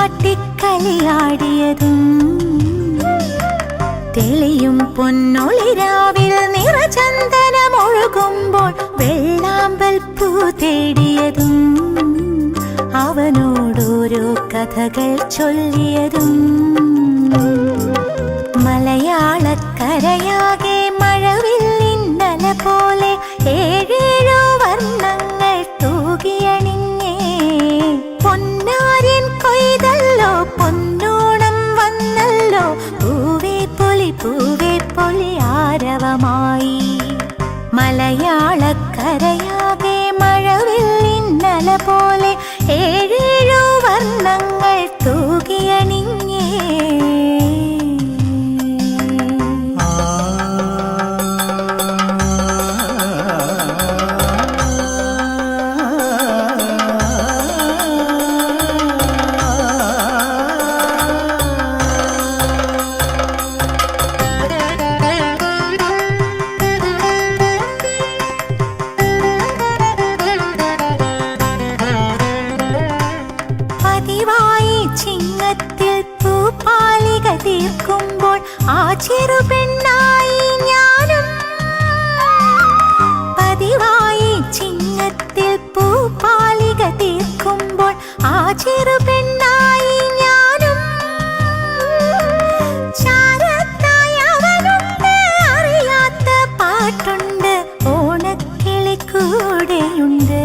കാട്ടിക്കളിയാടിയതും തെളിയും പൊന്നൊളിരാവിൽ നിറചന്ദനമൊഴുകുമ്പോൾ വെള്ളാമ്പൽ പൂ തേടിയതും അവനോടോരോ കഥകൾ ചൊല്ലിയതും മലയാളക്കരയാകെ മഴവില്ലിന്നല പോലെ ഏഴേഴു വർണ്ണങ്ങൾ തൂകിയണിഞ്ഞേ പൊന്നാര്യൻ കൊയ്തല്ലോ പൊന്നോണം വന്നല്ലോ പൂവേ പൊലി ആരവമായി മലയാളക്കരയാകെ മഴവില്ലിന്നല പോലെ ഏഴേഴു വർണ്ണങ്ങൾ തൂകിയണിഞ്ഞേ ചിങ്ങത്തിൽ പൂപ്പാലിക തീർക്കുമ്പോൾ ആ ചെറുപെണ്ണായി ഞാനും പതിവായി ചിങ്ങത്തിൽ പൂപ്പാലിക തീർക്കുമ്പോൾ ആ ചെറുപെണ്ണായി ഞാനും ചാരത്തായി അവനുണ്ട് അറിയാത്ത പാട്ടുണ്ട് ഓണക്കിളി കൂടെയുണ്ട്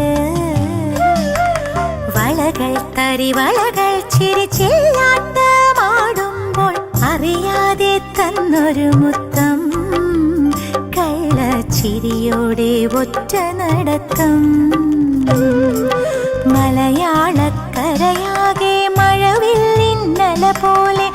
വളകൾ തരിവളകൾ ചിരിച്ചില്ലാട്ടമാടുമ്പോൾ അറിയാതെ തന്നൊരു മുത്തം കള്ളച്ചിരിയോടെ ഒറ്റ നടത്തം മലയാളക്കരയാകെ മഴവില്ലിന്നല പോലെ